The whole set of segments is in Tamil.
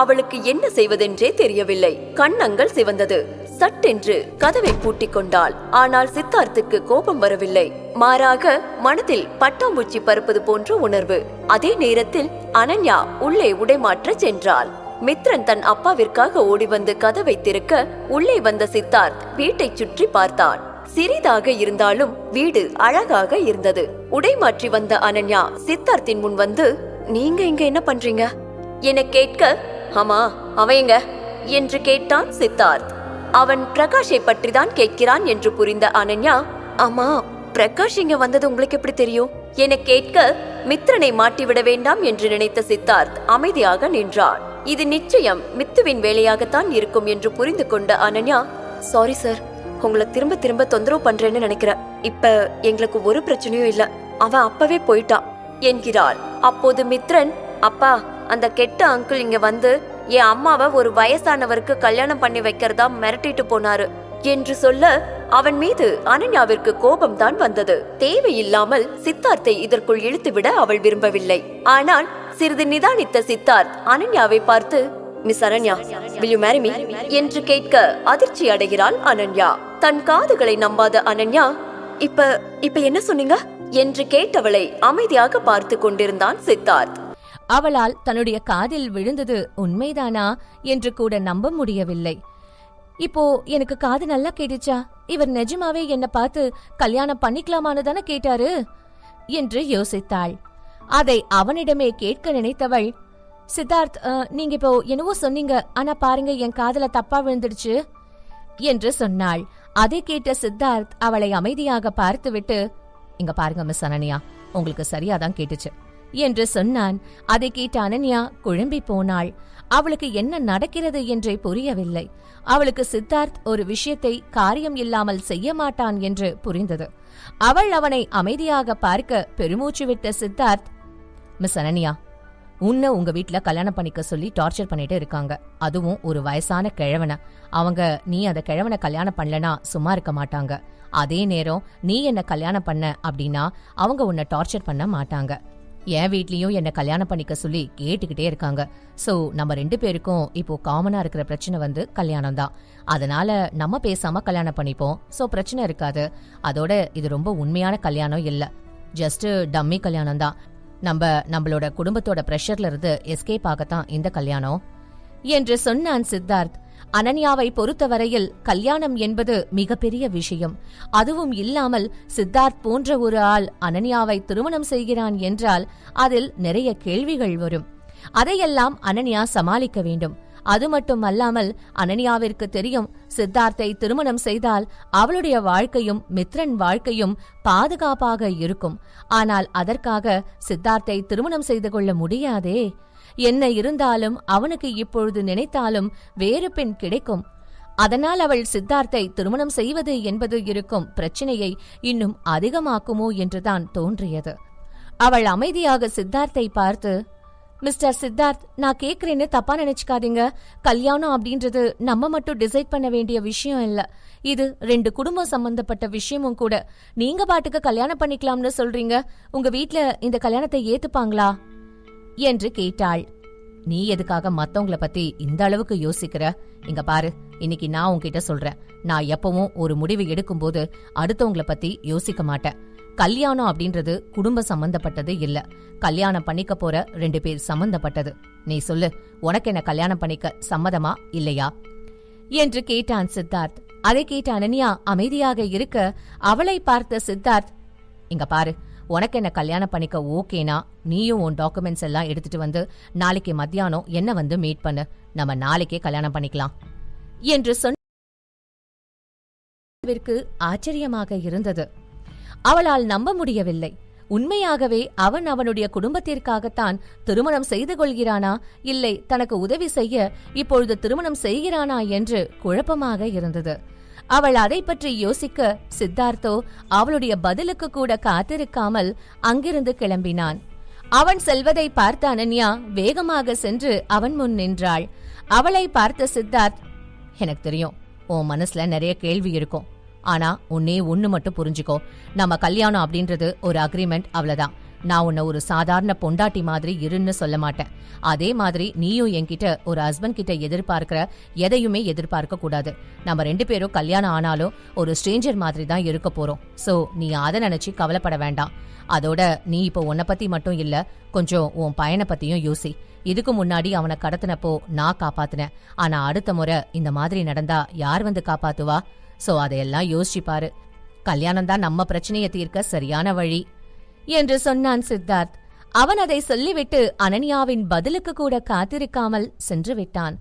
அவளுக்கு என்ன செய்வதென்றே தெரியவில்லை. கண்ணங்கள் சிவந்தது. சட்டென்று கதவை பூட்டிக் கொண்டாள். ஆனால் சித்தார்த்துக்கு கோபம் வரவில்லை. மாறாக மனதில் பட்டாம்பூச்சி பறப்பது போன்ற உணர்வு. அதே நேரத்தில் அனன்யா உள்ளே உடைமாற்ற சென்றாள். மித்ரன் தன் அப்பாவிற்காக ஓடி வந்து கதவை திறக்க உள்ளே வந்த சித்தார்த் வீட்டை சுற்றி பார்த்தான். சிறிதாக இருந்தாலும் வீடு அழகாக இருந்தது. உடைமாற்றி வந்த அனன்யா சித்தார்த்தின் முன் வந்து, நீங்க இங்க என்ன பண்றீங்க என கேட்க, ஆமா அவன் என்று கேட்டான் சித்தார்த். அவன் பிரகாஷை பற்றி தான் கேட்கிறான் என்று புரிந்த அனன்யா, ஆமா பிரகாஷ் இங்க வந்தது உங்களுக்கு எப்படி தெரியும் என கேட்க, மித்ரனை மாட்டிவிட வேண்டாம் என்று நினைத்த சித்தார்த் அமைதியாக நின்றான். இது நிச்சயம் மித்துவின் வேலையாகத்தான் இருக்கும் என்று புரிந்து கொண்ட அனன்யா, சாரி சார், உங்களை திரும்ப திரும்ப தொந்தரவு பண்றேன்னு நினைக்கிறேன். இப்ப எங்களுக்கு ஒரு பிரச்சனையும் இல்ல, அவன் அப்பவே போயிட்டான் என்கிறாள். அப்போது மித்ரன், அப்பா அந்த கெட்ட அங்கிள் இங்க வந்து என் அம்மாவை ஒரு வயசானவருக்கு கல்யாணம் பண்ணி வைக்கிறதா மிரட்டிட்டு போனாரு என்று சொல்ல, அவன் மீது அனன்யாவிற்கு கோபம் தான் வந்தது. தேவையில்லாமல் சித்தார்த்தை இதற்குள் இழுத்துவிட அவள் விரும்பவில்லை. ஆனால் சிறிது நிதானித்த சித்தார்த் அனன்யாவை பார்த்து, miss Ananya, will you marry me என்று கேட்க அதிர்ச்சி அடைகிறாள் அனன்யா. தன் காதுகளை நம்பாத அனன்யா, இப்ப என்ன சொன்னீங்க என்று கேட்டவளை அமைதியாக பார்த்து கொண்டிருந்தான் சித்தார்த். அவளால் தன்னுடைய காதில் விழுந்தது உண்மைதானா என்று கூட நம்ப முடியவில்லை. இப்போ எனக்கு காது நல்லா கேட்டுச்சா? இவர் நிஜமாவே என்ன பார்த்து கல்யாணம் பண்ணிக்கலாமான்னு தானே கேட்டாரு என்று யோசித்தாள். அதை அவனிடமே கேட்க நினைத்தவள், சித்தார்த், நீங்க இப்போ என்னவோ சொன்னீங்க, ஆனா பாருங்க என் காதுல தப்பா விழுந்துடுச்சு என்று சொன்னாள். அதை கேட்ட சித்தார்த் அவளை அமைதியாக பார்த்துவிட்டு, இங்க பாருங்க மிஸ் அனன்யா, உங்களுக்கு சரியாதான் கேட்டுச்சு என்று சொன்னான். அதை கேட்ட அனன்யா குழம்பி போனாள். அவளுக்கு என்ன நடக்கிறது என்றே புரியவில்லை. அவளுக்கு சித்தார்த் ஒரு விஷயத்தை காரியம் இல்லாமல் செய்ய மாட்டான் என்று புரிந்தது. அவள் அவனை அமைதியாக பார்க்க பெருமூச்சு விட்ட சித்தார்த், மிஸ் அனன்யா, உன்னை உங்க வீட்டுல கல்யாணம் பண்ணிக்க சொல்லி டார்ச்சர் பண்ணிட்டு இருக்காங்க. அதுவும் ஒரு வயசான கிழவனை. அவங்க நீ அந்த கிழவனை கல்யாணம் பண்ணலனா சும்மா இருக்க மாட்டாங்க. அதே நேரம் நீ என்ன கல்யாணம் பண்ண அப்படின்னா அவங்க உன்னை டார்ச்சர் பண்ண மாட்டாங்க. என் வீட்லயும் என்ன கல்யாணம் பண்ணிக்க சொல்லி கேட்டுக்கிட்டே இருக்காங்க. சோ நம்ம 2 பேருக்கும் இப்போ காமனா இருக்கிற பிரச்சனை வந்து கல்யாணம் தான். அதனால நம்ம பேசாம கல்யாணம் பண்ணிப்போம். சோ பிரச்சனை இருக்காது. அதோட இது ரொம்ப உண்மையான கல்யாணம் இல்ல, ஜஸ்ட் டம்மி கல்யாணம் தான். நம்மளோட குடும்பத்தோட பிரஷர்ல இருந்து எஸ்கேப் ஆகத்தான் இந்த கல்யாணம் என்று சொன்னான் சித்தார்த். அனன்யாவை பொறுத்தவரையில் கல்யாணம் என்பது மிகப்பெரிய விஷயம். அதுவும் இல்லாமல் சித்தார்த் போன்ற ஒரு ஆள் அனன்யாவை திருமணம் செய்கிறான் என்றால் அதில் நிறைய கேள்விகள் வரும். அதையெல்லாம் அனன்யா சமாளிக்க வேண்டும். அது மட்டும் அல்லாமல் அனன்யாவிற்கு தெரியும், சித்தார்த்தை திருமணம் செய்தால் அவளுடைய வாழ்க்கையும் மித்ரன் வாழ்க்கையும் பாதுகாப்பாக இருக்கும். ஆனால் அதற்காக சித்தார்த்தை திருமணம் செய்து கொள்ள முடியாதே. என்ன இருந்தாலும் அவனுக்கு இப்பொழுது நினைத்தாலும் வேறு பெண் கிடைக்கும். அதனால் அவள் சித்தார்த்தை திருமணம் செய்வது என்பது இருக்கும் பிரச்சனையை இன்னும் அதிகமாக்குமோ என்றுதான் தோன்றியது. அவள் அமைதியாக சித்தார்த்தை பார்த்து, மிஸ்டர் சித்தார்த், நான் கேக்குறேன்னு தப்பா நினைச்சுக்காதீங்க. கல்யாணம் அப்படின்றது நம்ம மட்டும் டிசைட் பண்ண வேண்டிய விஷயம் இல்ல. இது 2 குடும்பம் சம்பந்தப்பட்ட விஷயமும் கூட. நீங்க பாட்டுக்கு கல்யாணம் பண்ணிக்கலாம்னு சொல்றீங்க. உங்க வீட்ல இந்த கல்யாணத்தை ஏத்துப்பாங்களா என்று கேட்டாள். நீ எதுக்காக மத்தவங்கள பத்தி இந்த அளவுக்கு யோசிக்கிற? இங்க பாரு, இன்னைக்கு நான் உன்கிட்ட சொல்றேன், நான் எப்பவும் ஒரு முடிவு எடுக்கும் போது அடுத்தவங்கள பத்தி யோசிக்க மாட்டேன். கல்யாணம் அப்படின்றது குடும்ப சம்பந்தப்பட்டது இல்ல, கல்யாணம் பண்ணிக்க போற 2 பேர் சம்பந்தப்பட்டது. நீ சொல்லு, உனக்கு என்ன கல்யாணம் பண்ணிக்க சம்மதமா இல்லையா என்று கேட்டான் சித்தார்த். அதை கேட்ட அனன்யா அமைதியாக இருக்க அவளை பார்த்த சித்தார்த், இங்க பாரு, உனக்கு என்ன கல்யாணம் பண்ணிக்க ஓகேனா நீயும் உன் டாக்குமெண்ட்ஸ் எல்லாம் எடுத்துட்டு வந்து நாளைக்கு மத்தியானம் என்ன வந்து மீட் பண்ணு, நம்ம நாளைக்கே கல்யாணம் பண்ணிக்கலாம் என்று சொன்னவிற்கு ஆச்சரியமாக இருந்தது. அவளால் நம்ப முடியவில்லை. உண்மையாகவே அவன் அவனுடைய குடும்பத்திற்காகத்தான் திருமணம் செய்து கொள்கிறானா, இல்லை தனக்கு உதவி செய்ய இப்பொழுது திருமணம் செய்கிறானா என்று குழப்பமாக இருந்தது. அவள் அதை பற்றி யோசிக்க சித்தார்த்தோ அவளுடைய பதிலுக்கு கூட காத்திருக்காமல் அங்கிருந்து கிளம்பினான். அவன் செல்வதை பார்த்த அனன்யா வேகமாக சென்று அவன் முன் நின்றாள். அவளை பார்த்த சித்தார்த், எனக்கு தெரியும் உன் மனசுல நிறைய கேள்வி இருக்கும், ஆனா ஒன்னு மட்டும் புரிஞ்சுக்கோ, நம்ம கல்யாணம் அப்படின்றது ஒரு அக்ரிமெண்ட், அவ்வளவுதான். நான் உன்னை ஒரு சாதாரண பொண்டாட்டி மாதிரி இருன்னு சொல்ல மாட்டேன். அதே மாதிரி நீயும் என்கிட்ட ஒரு ஹஸ்பண்ட் கிட்ட எதிர்பார்க்கிற எதையுமே எதிர்பார்க்க கூடாது. நம்ம 2 பேரும் கல்யாணம் ஆனாலும் ஒரு ஸ்ட்ரேஞ்சர் மாதிரி தான் இருக்க போறோம். சோ நீ அதை நினைச்சு கவலைப்பட வேண்டாம். அதோட நீ இப்போ உன்னை பத்தி மட்டும் இல்ல, கொஞ்சம் உன் பையனை பத்தியும் யோசி. இதுக்கு முன்னாடி அவனை கடத்தினப்போ நான் காப்பாத்தினேன். ஆனா அடுத்த முறை இந்த மாதிரி நடந்தா யார் வந்து காப்பாத்துவா? சோ அதையெல்லாம் யோசிச்சு பாரு. கல்யாணம் தான் நம்ம பிரச்சனையை தீர்க்க சரியான வழி என்று சொன்னான் சித்தார்த். அவன் அதை சொல்லிவிட்டு அனன்யாவின் பதிலுக்கு கூட காத்திருக்காமல் சென்று விட்டான்.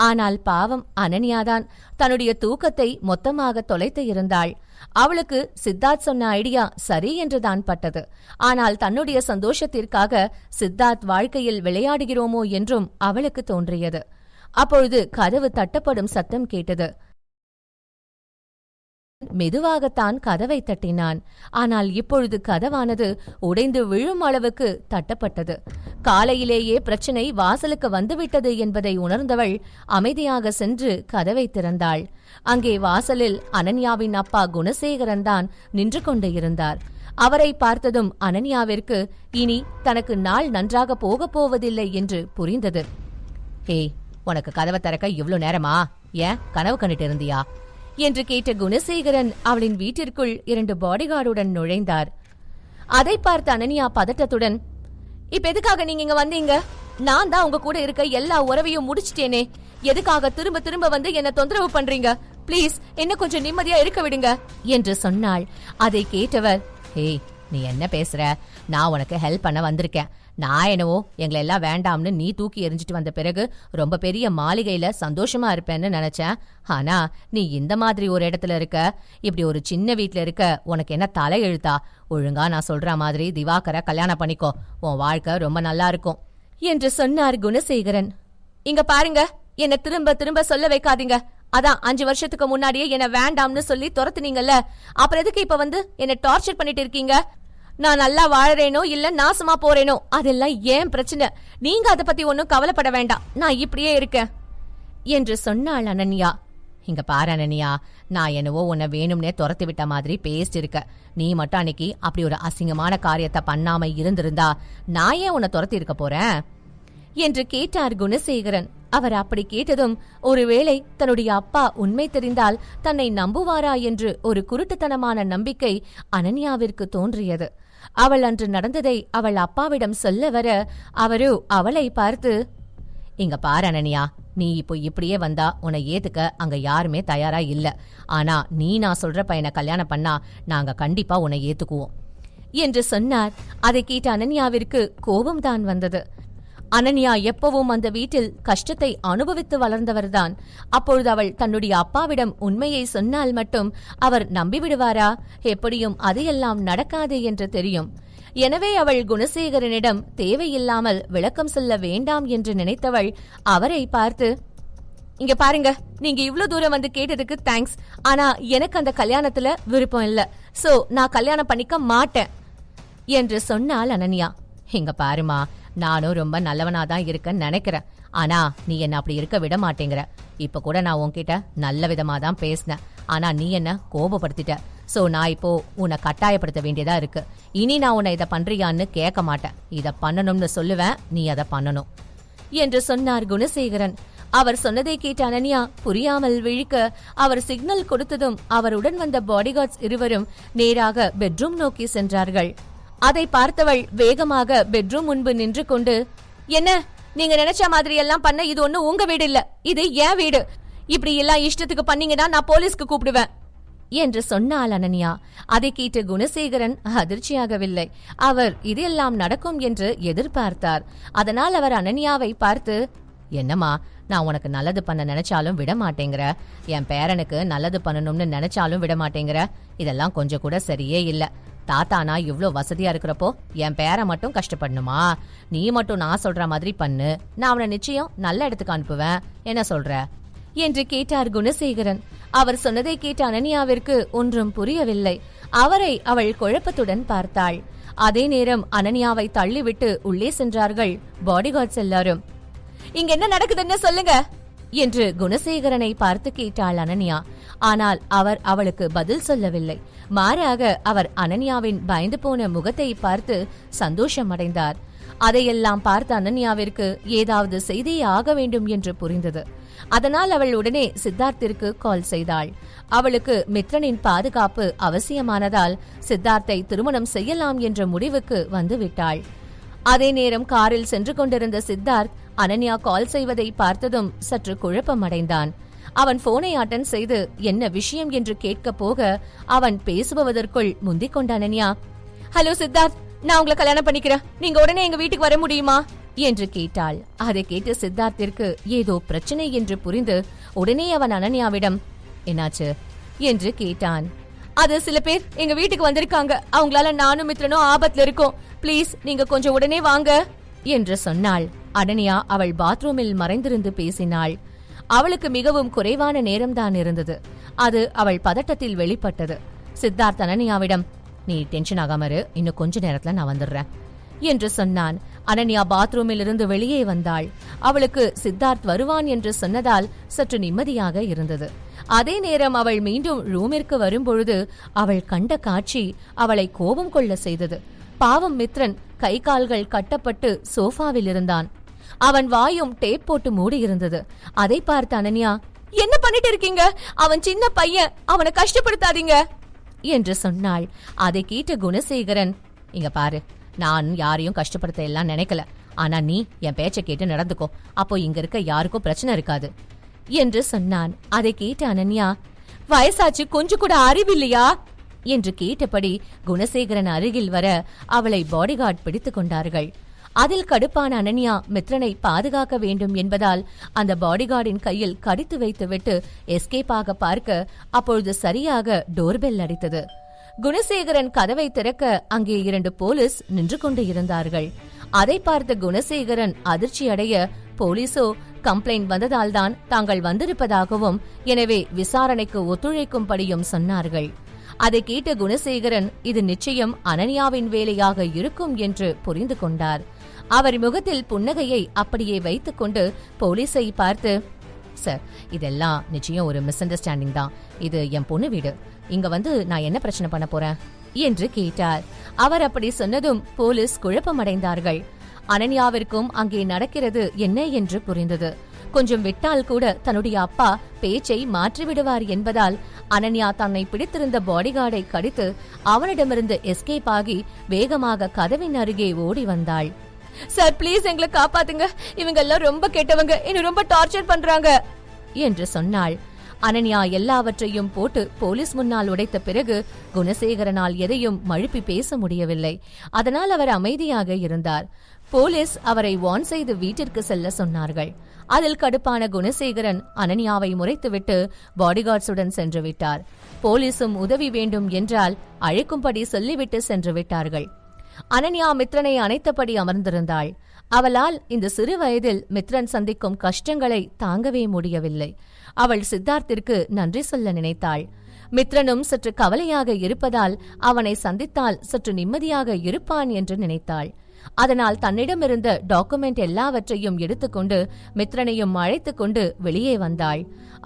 ஆனால் பாவம் அனன்யாதான் தன்னுடைய தூக்கத்தை மொத்தமாக தொலைத்து இருந்தாள். அவளுக்கு சித்தார்த் சொன்ன ஐடியா சரி என்றுதான் பட்டது. ஆனால் தன்னுடைய சந்தோஷத்திற்காக சித்தார்த் வாழ்க்கையில் விளையாடுகிறோமோ என்றும் அவளுக்கு தோன்றியது. அப்பொழுது கதவு தட்டப்படும் சத்தம் கேட்டது. மெதுவாகத்தான் கதவை தட்டினான். ஆனால் இப்பொழுது கதவானது உடைந்து விழும் அளவுக்கு தட்டப்பட்டது. காலையிலேயே பிரச்சனை வாசலுக்கு வந்துவிட்டது என்பதை உணர்ந்தவள் அமைதியாக சென்று கதவை திறந்தாள். அங்கே வாசலில் அனன்யாவின் அப்பா குணசேகரன் தான் நின்று கொண்டு இருந்தார். அவரை பார்த்ததும் அனன்யாவிற்கு இனி தனக்கு நாள் நன்றாக போகப் போவதில்லை என்று புரிந்தது. ஹே, உனக்கு கதவை திறக்க இவ்ளோ நேரமா? ஏன் கனவு கண்டுட்டு இருந்தியா என்று கேட்ட குணசேகரன் அவளின் வீட்டிற்குள் 2 பாடிகார்டுடன் நுழைந்தார். அதை பார்த்த அனன்யா பதட்டத்துடன், இப்ப எதுக்காக நீங்க இங்க வந்தீங்க? நான் தான் உங்க கூட இருக்க எல்லா உறவையும் முடிச்சிட்டேனே. எதுக்காக திரும்ப திரும்ப வந்து என்ன தொந்தரவு பண்றீங்க? ப்ளீஸ் என்ன கொஞ்சம் நிம்மதியா இருக்க விடுங்க என்று சொன்னாள். அதை கேட்டவர், ஹே நீ என்ன பேசுற? நான் உனக்கு ஹெல்ப் பண்ண வந்திருக்கேன். நான் என்னவோ எங்களை எல்லாம் வேண்டாம்னு நீ தூக்கி எறிஞ்சிட்டு வந்த பிறகு ரொம்ப பெரிய மாளிகையில சந்தோஷமா இருப்பேன்னு நினைச்சேன். ஆனா நீ இந்த மாதிரி ஒரு இடத்துல இருக்க, இப்படி ஒரு சின்ன வீட்டுல இருக்க. உனக்கு என்ன தலை எழுத்தா? ஒழுங்கா நான் சொல்ற மாதிரி திவாகரை கல்யாணம் பண்ணிக்கோ, உன் வாழ்க்கை ரொம்ப நல்லா இருக்கும் என்று சொன்னார் குணசேகரன். இங்க பாருங்க, என்ன திரும்ப திரும்ப சொல்ல வைக்காதீங்க. அதான் 5 வருஷத்துக்கு முன்னாடியே என்ன வேண்டாம்னு சொல்லி துரத்துனீங்கல்ல, அப்புறம் எதுக்கு இப்ப வந்து என்ன டார்ச்சர் பண்ணிட்டு இருக்கீங்க? நான் நல்லா வாழறேனோ இல்ல நாசமா போறேனோ அதெல்லாம் ஏன் பிரச்சனை. நீங்க அதை பத்தி ஒன்னும் கவலைப்பட வேண்டாம். நான் இப்படியே இருக்கேன் என்று சொன்னாள் அனன்யா. இங்க பாரு அனன்யா, நான் என்னவோ உன்னை வேணும்னே துரத்து விட்ட மாதிரி பேசிட்டு இருக்க. நீ மட்டும் அன்னைக்கு அப்படி ஒரு அசிங்கமான காரியத்தை பண்ணாம இருந்திருந்தா நான் ஏன் உன்னை துரத்தி இருக்க போறேன் என்று கேட்டார் குணசேகரன். அவர் அப்படி கேட்டதும் ஒருவேளை தன்னுடைய அப்பா உண்மை தெரிந்தால் தன்னை நம்புவாரா என்று ஒரு குருட்டுத்தனமான நம்பிக்கை அனன்யாவிற்கு தோன்றியது. அவள் அன்று நடந்ததை அவள் அப்பாவிடம் சொல்ல வர அவரோ அவளை பார்த்து, இங்க பாரு அனன்யா, நீ இப்போ இப்படியே வந்தா உன்னை ஏத்துக்க அங்க யாருமே தயாரா இல்ல. ஆனா நீ நான் சொல்ற பையனை கல்யாணம் பண்ணா நாங்க கண்டிப்பா உன்னை ஏத்துக்குவோம் என்று சொன்னார். அதை கேட்ட அனன்யாவிற்கு கோபம்தான் வந்தது. அனன்யா எப்பவும் அந்த வீட்டில் கஷ்டத்தை அனுபவித்து வளர்ந்தவர்தான். அப்பொழுது அவள் தன்னுடைய அப்பாவிடம் உண்மையை சொன்னால் மட்டும் அவர் நம்பிவிடுவாரா? எப்படியும் அதையெல்லாம் நடக்காது என்று தெரியும். எனவே அவள் குணசேகரனிடம் தேவையில்லாமல் விளக்கம் சொல்ல வேண்டாம் என்று நினைத்தவள் அவரை பார்த்து, இங்க பாருங்க, நீங்க இவ்ளோ தூரம் வந்து கேட்டதுக்கு தேங்க்ஸ். ஆனா எனக்கு அந்த கல்யாணத்துல விருப்பம் இல்ல. சோ நான் கல்யாணம் பண்ணிக்க மாட்டேன் என்று சொன்னாள் அனன்யா. இங்க பாருமா, நானும் ரொம்ப நல்லவனாதான் இருக்கன்னு நினைக்கிறேன். ஆனா நீ என்ன அப்படி இருக்க விட மாட்டேங்கிற. இப்ப கூட நான் உன்கிட்ட நல்ல விதமா தான் பேசினேன். ஆனா நீ என்ன கோபப்படுத்திட்ட. சோ நான் இப்போ உன்னை கட்டாயப்படுத்த வேண்டியதா இருக்கு. இனி நான் உன்னை இதை பண்றியான்னு கேட்க மாட்டேன். இதை பண்ணணும்னு சொல்லுவேன், நீ அதை பண்ணணும் என்று சொன்னார் குணசேகரன். அவர் சொன்னதை கேட்ட அனன்யா புரியாமல் விழிக்க அவர் சிக்னல் கொடுத்ததும் அவருடன் வந்த பாடிகார்ட்ஸ் இருவரும் நேராக பெட்ரூம் நோக்கி சென்றார்கள். அதை பார்த்தவள் வேகமாக பெட்ரூம் முன்பு நின்று கொண்டு, என்ன நீங்க நினைச்ச மாதிரி எல்லாம் பண்ண இது ஒண்ணு உங்க வீடு இல்ல, இது என் வீடு. இப்படி எல்லாம் இஷ்டத்துக்கு பண்ணீங்கன்னா நான் போலீஸ்க்கு கூப்பிடுவேன் என்று சொன்னாள் அனன்யா. அதை கேட்டு குணசேகரன் அதிர்ச்சியாகவில்லை. அவர் இதெல்லாம் நடக்கும் என்று எதிர்பார்த்தார். அதனால் அவர் அனன்யாவை பார்த்து, என்னம்மா, நான் உனக்கு நல்லது பண்ண நினைச்சாலும் விட மாட்டேங்கிற, என் பேரனுக்கு நல்லது பண்ணணும்னு நினைச்சாலும் விட மாட்டேங்கிற. இதெல்லாம் கொஞ்சம் கூட சரியே இல்ல. தாத்தானா இவ்ளோ வசதியா இருக்கிறப்போ என் பேரை மட்டும் கஷ்டப்படணுமா? நீ மட்டும் நான் சொல்ற மாதிரி பண்ணு, நான் அவனை நிச்சயம் நல்ல இடத்துக்கு அனுப்புவேன். என்ன சொல்ற என்று கேட்டார் குணசேகரன். அவர் சொன்னதை கேட்ட அனன்யாவிற்கு ஒன்றும் புரியவில்லை. அவரை அவள் குழப்பத்துடன் பார்த்தாள். அதே நேரம் அனன்யாவை தள்ளிவிட்டு உள்ளே சென்றார்கள் பாடிகார்ட்ஸ் எல்லாரும். இங்க என்ன நடக்குதுன்னு சொல்லுங்க என்று குணசேகரனை பார்த்து கேட்டாள் அனன்யா. ஆனால் அவர் அவளுக்கு பதில் சொல்லவில்லை. மாறாக அவர் அனன்யாவின் பயந்து போன முகத்தை பார்த்து சந்தோஷம் அடைந்தார். அதையெல்லாம் பார்த்த அனன்யாவிற்கு ஏதாவது செய்தியே ஆக வேண்டும் என்று புரிந்தது. அதனால் அவள் உடனே சித்தார்த்திற்கு கால் செய்தாள். அவளுக்கு மித்ரனின் பாதுகாப்பு அவசியமானதால் சித்தார்த்தை திருமணம் செய்யலாம் என்ற முடிவுக்கு வந்துவிட்டாள். அதே நேரம் காரில் சென்று கொண்டிருந்த சித்தார்த் அனன்யா கால் செய்வதை பார்த்ததும் சற்று குழப்பமடைந்தான். அவன் போனை அட்டன் செய்து என்ன விஷயம் என்று கேட்க போக அவன் பேசுபவதற்குள் முந்திக் கொண்ட அனன்யா, ஹலோ சித்தார்த், நான் உங்களை கல்யாணம் பண்ணிக்கிறேன், நீங்க உடனே எங்க வீட்டுக்கு வர முடியுமா என்று கேட்டாள். அதை கேட்டு சித்தார்த்திற்கு ஏதோ பிரச்சனை என்று புரிந்து உடனே அவன் அனன்யாவிடம் என்னாச்சு என்று கேட்டான். அது சில பேர் எங்க வீட்டுக்கு வந்திருக்காங்க, அவங்களால நானும் மித்ரனும் ஆபத்துல இருக்கோம், பிளீஸ் நீங்க கொஞ்சம் உடனே வாங்க என்று சொன்னாள். அனன்யா அவள் பாத்ரூமில் மறைந்திருந்து பேசினாள். அவளுக்கு மிகவும் குறைவான நேரம்தான் இருந்தது. அது அவள் பதட்டத்தில் வெளிப்பட்டது. சித்தார்த் அனன்யாவிடம், நீ டென்ஷன் ஆகாம இரு, இன்னும் கொஞ்ச நேரத்துல நான் வந்துடுறேன் என்று சொன்னான். அனன்யா பாத்ரூமில் இருந்து வெளியே வந்தாள். அவளுக்கு சித்தார்த் வருவான் என்று சொன்னதால் சற்று நிம்மதியாக இருந்தது. அதே நேரம் அவள் மீண்டும் ரூமிற்கு வரும்பொழுது அவள் கண்ட காட்சி அவளை கோபம் கொள்ள செய்தது. பாவம் மித்ரன் கை கால்கள் கட்டப்பட்டு சோஃபாவில் இருந்தான். அவன் வாயும் டேப் போட்டு மூடி இருந்தது. அதை பார்த்த அனன்யா, என்ன பண்ணிட்டு இருக்கீங்க, அவன் சின்ன பையன், அவனை கஷ்டப்படுத்தாதீங்க என்று சொன்னாள். அதை கேட்ட குணசேகரன், இங்க பாரு, நான் யாரையும் கஷ்டப்படுத்த எல்லாம் நினைக்கல, ஆனா நீ என் பேச்சை கேட்டு நடந்துக்கோ, அப்போ இங்க இருக்க யாருக்கும் பிரச்சனை இருக்காது என்று சொன்னான். அதை கேட்ட அனன்யா, வயசாச்சு, கொஞ்சம் கூட அறிவில்லையா என்று கேட்டபடி குணசேகரன் அருகில் வர அவளை பாடிகார்ட் பிடித்துக் கொண்டார்கள். அதில் கடுப்பான அனன்யா மித்ரனை பாதுகாக்க வேண்டும் என்பதால் அந்த பாடிகார்டின் கையில் கடித்து வைத்துவிட்டு எஸ்கேப் ஆக பார்க்க அப்பொழுது சரியாக டோர்பெல் அடித்தது. குணசேகரன் கதவை திறக்க அங்கே 2 போலீஸ் நின்று கொண்டு இருந்தார்கள். அதை பார்த்த குணசேகரன் அதிர்ச்சி அடைய, போலீசோ கம்ப்ளைண்ட் வந்ததால் தான் தாங்கள் வந்திருப்பதாகவும் எனவே விசாரணைக்கு ஒத்துழைக்கும்படியும் சொன்னார்கள். அதை கேட்ட குணசேகரன் இது நிச்சயம் அனன்யாவின் வேலையாக இருக்கும் என்று புரிந்து கொண்டார். அவர் முகத்தில் புன்னகையை அப்படியே வைத்துக் கொண்டு போலீஸை பார்த்து, சார், இதெல்லாம் நிச்சயம் ஒரு மிஸ் அண்டர்ஸ்டாண்டிங் தான், இது என் பொண்ணு வீடு, இங்க வந்து நான் என்ன பிரச்சனை பண்ண போறேன் என்று கேட்டார். அவர் அப்படி சொன்னதும் போலீஸ் குழப்பமடைந்தார்கள். அனன்யாவிற்கும் அங்கே நடக்கிறது என்ன என்று புரிந்தது. கொஞ்சம் விட்டால் கூட தன்னுடைய அப்பா பேச்சை மாற்றிவிடுவார் என்பதால் அனன்யா தன்னை பிடித்திருந்த பாடிகார்டை கடித்து அவனிடமிருந்து எஸ்கேப் ஆகி வேகமாக கதவின் அருகே ஓடி வந்தாள். சார், பிளீஸ் எங்களை காப்பாத்துங்க, இவங்க எல்லாம் ரொம்ப கெட்டவங்க, என்ன ரொம்ப டார்ச்சர் பண்றாங்க என்று சொன்னாள். அனன்யா எல்லாவற்றையும் போட்டு போலீஸ் முன்னால் உடைத்த பிறகு குணசேகரனால் எதையும் மழுப்பி பேச முடியவில்லை. அதனால் அவர் அமைதியாக இருந்தார். போலீஸ் அவரை வார்ன் செய்து வீட்டிற்கு செல்ல சொன்னார்கள். அதில் கடுப்பான குணசேகரன் அனன்யாவை முறைத்துவிட்டு பாடிகார்ட்ஸுடன் சென்று விட்டார். போலீசும் உதவி வேண்டும் என்றால் அழைக்கும்படி சொல்லிவிட்டு சென்று விட்டார்கள். அனன்யா மித்ரனை அணைத்தபடி அமர்ந்திருந்தாள். அவளால் இந்த சிறு வயதில் மித்ரன் சந்திக்கும் கஷ்டங்களை தாங்கவே முடியவில்லை. அவள் சித்தார்த்திற்கு நன்றி சொல்ல நினைத்தாள். மித்ரனும் சற்று கவலையாக இருப்பதால் அவனை சந்தித்தால் சற்று நிம்மதியாக இருப்பான் என்று நினைத்தாள். அதனால் தன்னிடமிருந்த டாக்குமெண்ட் எல்லாவற்றையும் எடுத்துக்கொண்டு மித்ரனையும் அழைத்துக் கொண்டு வெளியே வந்தாள்.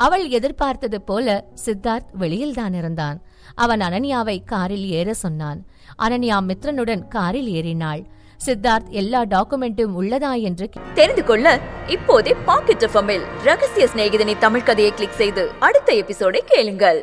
அவள் எதிர்பார்த்தது போல சித்தார்த் வெளியில்தான் இருந்தான். அவன் அனன்யாவை காரில் ஏற சொன்னான். அனன்யா மித்ரனுடன் காரில் ஏறினாள். சித்தார்த் எல்லா டாக்குமெண்ட்டும் உள்ளதா என்று தெரிந்து கொள்ள இப்போதே பாக்கெட் எஃப்எம்மில் ரகசிய சிநேகிதனை தமிழ் கதையை கிளிக் செய்து அடுத்த எபிசோடை கேளுங்கள்.